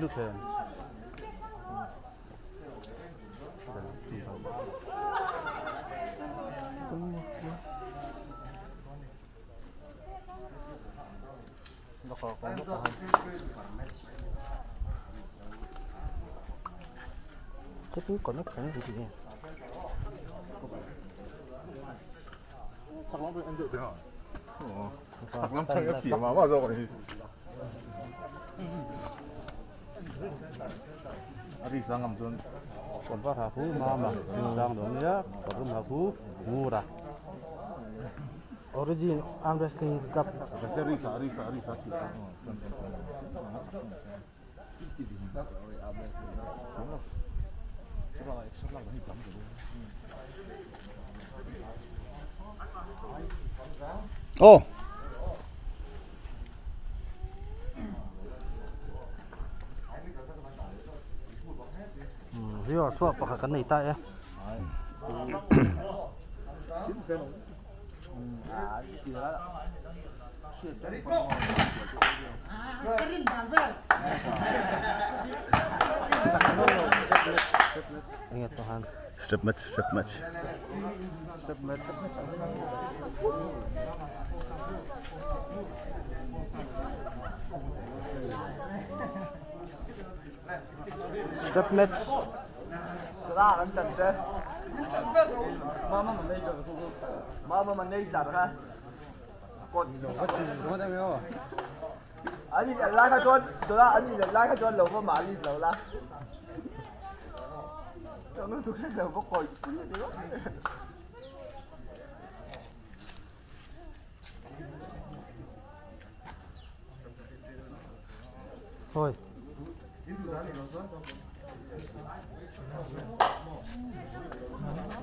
Look here. Chắc còn nó kháng gì nhỉ? Chắc lắm anh tự thế hả? Chắc lắm trong cái phía mà bao giờ này. Ari sang ngầm tuần. Còn phát phú mà đang đó nhá, còn cái phú ngu ra. Origin armwrestling cup. Kasi Risa. Oh. Rio swap pakai kan ita ya. Ingat Tuhan. Strip match. Strip match. Sudah kan cantik. Mama mana itu? Mama mana itu cara? Kod. Anh lại cái chỗ đó, anh lại cái chỗ lầu có mà đi lầu la. Cho nó tụi cái lầu có còi. Thôi.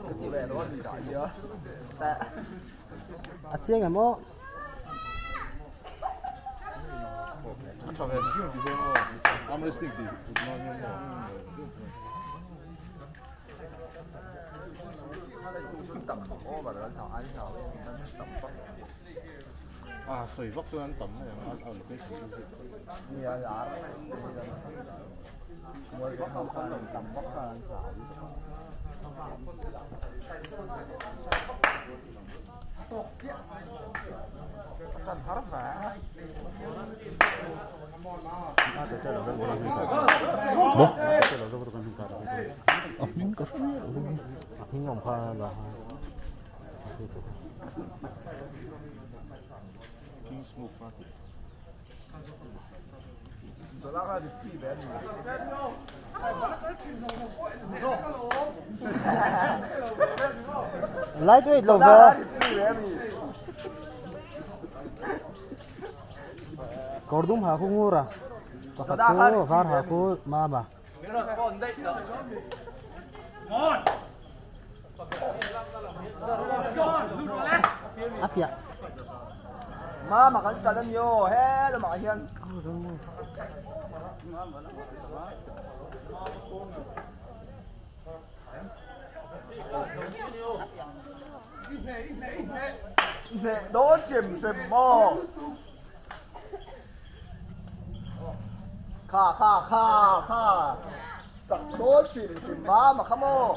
Cái gì về đó đi đại chưa? Tệ. Chiên em mô. Chắc là cái gì thế mà armwrestling đi. Tập ô và nó thảo anh thảo tập tóc. À,水vực tôi ăn tẩm này, ăn cái gì? Nhiều giá. Mua cái không có đồng tầm bóc ra anh thảo. Tan harap lah. Lấy cái lồng về. Kordum aku ngura. Pasatku var aku maba. Apa ya? Ma makan jalan yo, he, lo makan hian. Nè, đó chìm chìm mò. Kha. Chắc đó chìm chìm mà không mò.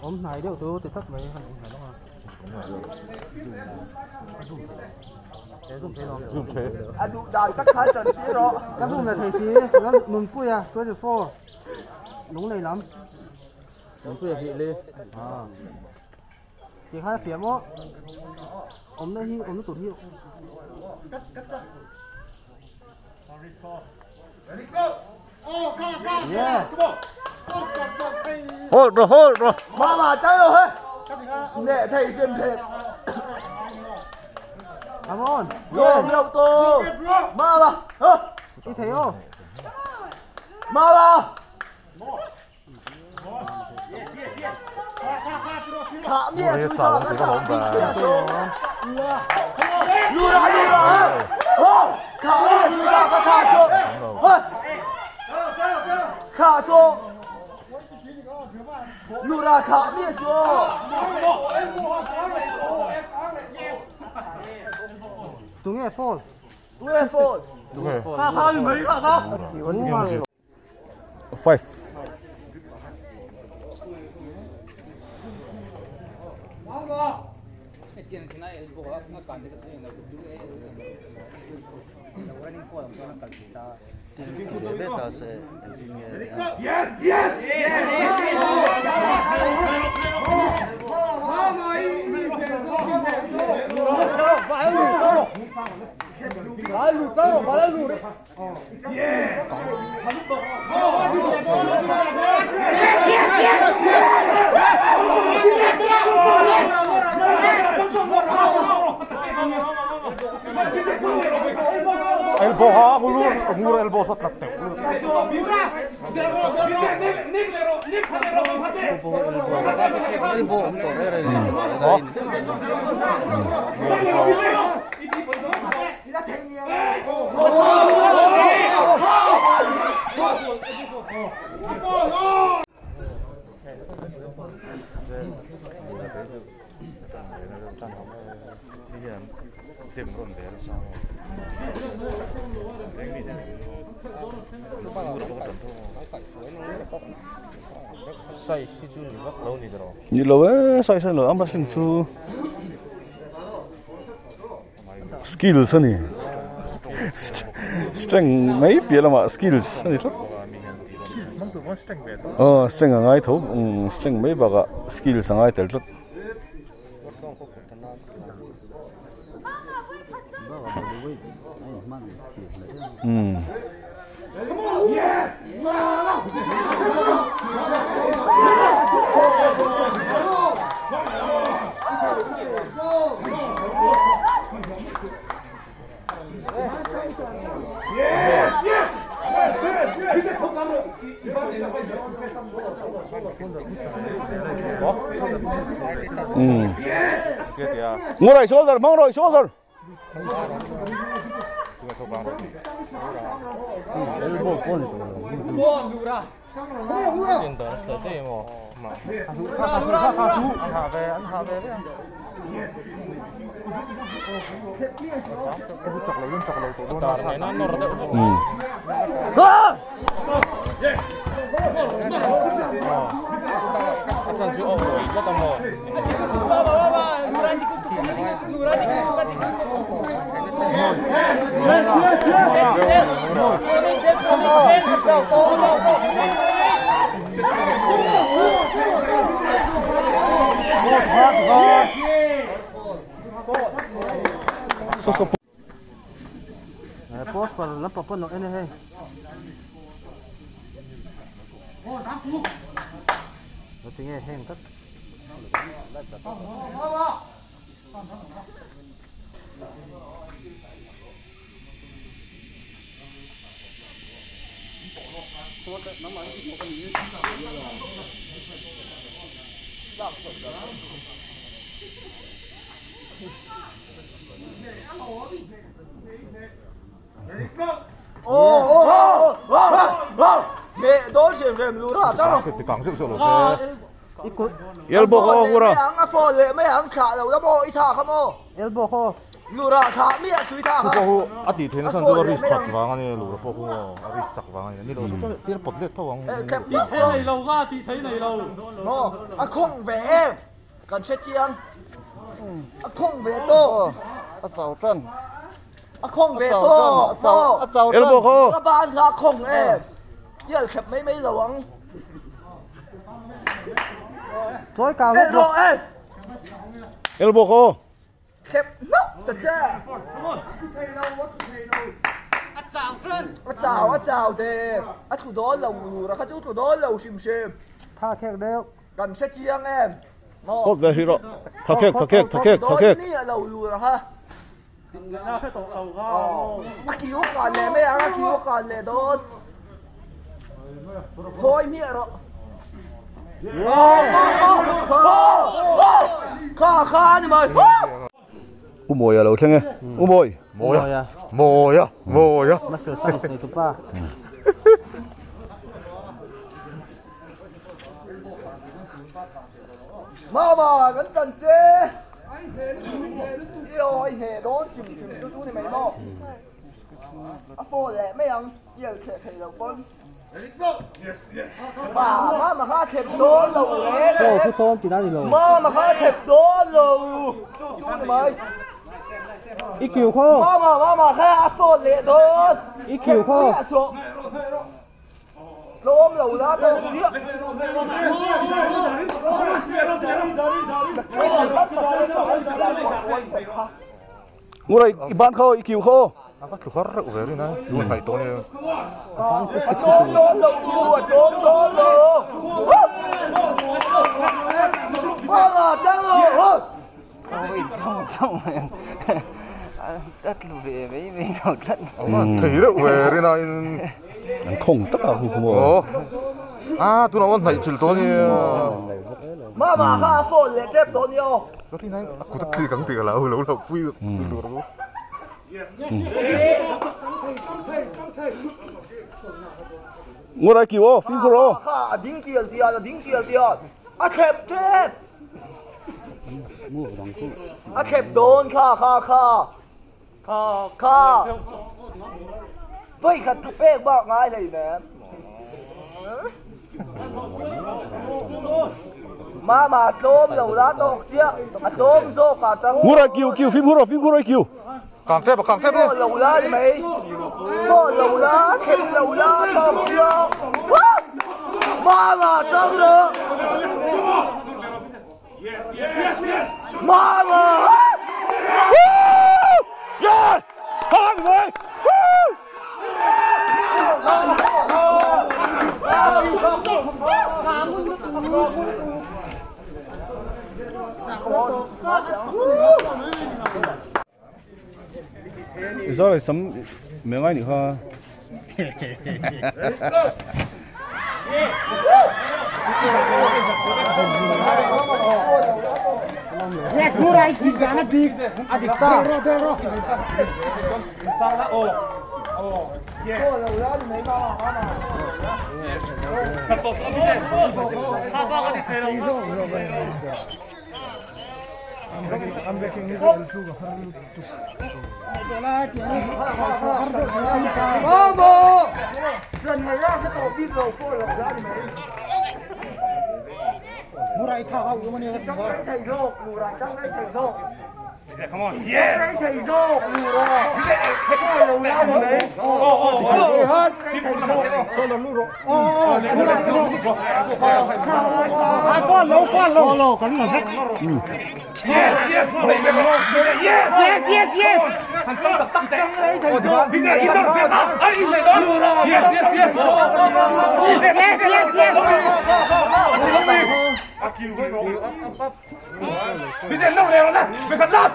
Hôm nay đều tôi thì thất mấy thằng này đúng không? Zoom thế. À đủ đại các khái trận tí rồi. Các zoom là thầy xí, nó nung pui à, 24. Đúng này lắm. Nung pui gì lên. À. Thì hai phía mó. Ôm nó tụt hiệu. Cắt ra. Yeah. Hold rồi. Mà cháy rồi hết. Nè thầy xem thêm. Come on. Nhiều tô. Mà bà. Đi thấy không? Mà bà. Thả mía xuống cho nó thả mía xuống. Lùi ra. Thả mía xuống cho nó thả xuống. Thả xuống. Lùi ra thả mía xuống. tụi nghe phone Tụi phone. Khá thì mấy khá. Five. Elbow ha, mulur elbow sa trakte. Tìm con bé là sao? Sai si chu ni vak lo ni dro. Ni lo sai sai lo amba sing chu. Skills ani. Strength mấy bia là mà skills ani chút. Strength ngai thấu, strength mấy bạc skills ngai tel chút. Ngồi rồi shoulder, mong rồi shoulder. Post पर लप अपन नो एने है nó tiếng nghe hèn tất mẹ đón xem lù ra chắc rồi. Thì càng sự lộ xe. Elbow ho gura. Mấy hàng phô lệ mấy hàng trả đầu đó bộ ít thà không ô. elbow ho Lù ra trả mía suy thà không. Elbow ho ati thế nó sang cho risk chặt vàng anh lù phô ho risk chặt vàng anh. Ni lo so tiền bật lệ thâu anh. Kẹp tí thế này lâu ra tí thấy này lâu. Ô, không về em. Cần xét chiang. Không về tô. sầu trân Không về tô. Elbow ho. Các bạn ra không em. Giờ kẹp mấy lâu anh. tối cao Ê rồi ê. Elbow ho. Kẹp nóc thật ra. Chào thế. Thủ đó lầu ra khách thủ đó lầu xìm xìm. tha kẹt đeo Cần xét chiang em. Hốt về hero. Thắc kẹt. Ni lầu lù ra ha. Mắc kiếu còn nè mấy anh kiếu còn nè đó. Thôi mía rồi. Kha đi mày. Umoy lo thenge. Umoy. Moya. muscle size này tụi ba Mà gần cần chế. Ôi hè đó chìm chú này mày mo. Phô lẹ mấy ông giờ thì đầu con. Bà mà khá thèm đó lù lẹ. Cô cứ thôn thì đã đi lù. Mà khá thèm đó lù. Chú này mày. Ít kiều khô. Mà khá phô lẹ đó. Ít kiều khô. Lôm lù lá đâu giết. Ngồi đây ban khô ít kiều khô. 아까 그거를 왜 이러나? 누군 다 있더니. Trốn mà chắc rồi. Ôi xong rồi. Đất lù về mấy đầu đất. 엄마 되게 왜 이러나? 콩 tất cả không có. 아 누나 원나 있을 돈이. Mà khá phô lẹ chép đó nhiều. 그러나 구닥기 강대가 라우 뿌이 그러고. Ngồi đây kiều phim pro. Khá đính tiền. À khép. À khép đồn khá. Vậy khá thập bếc bạc ngay đây nè. Mà tôm lẩu lá tóc chia. À tôm rô cả trắng. Ngồi đây kiều phim pro kiều. 강태봐 강태봐. Lẩu lá thì mày. Lẩu lá, khép lẩu lá tóc chia. Mà trắng nữa. Mà. Yeah! Hang rồi. Giờ là sắm mấy ngày nữa ha. Nè, cô đây chỉ gà nó đi. À đi ta. Murai thao cái này Trong đấy thầy rô, mù ra trong đấy thầy rô. Come on. Yes. Đây thầy rô, mù ra. Thầy có lầu lao rồi đấy. hết. Khoan lỗ cắn là hết. Yes. Trong đấy thầy rô. bây giờ ít đâu tiền nào. Ai ít đó. Yes. bây giờ nông đều nè. Mày cần lắm.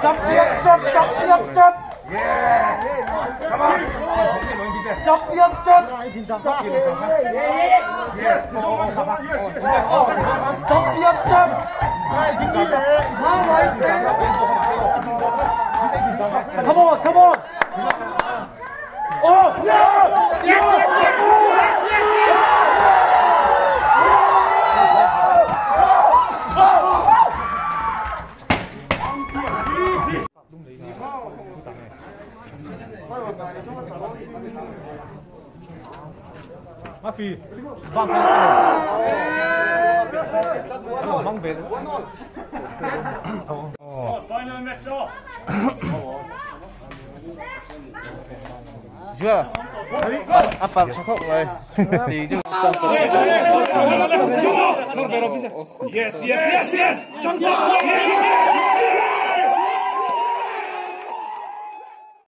Stop. Yes. Come on. Stop. Come on. Oh, no. Yes. Mafia. Mang về. Final match off. Chưa. Apa sosok rồi. Thì chứ. Yes.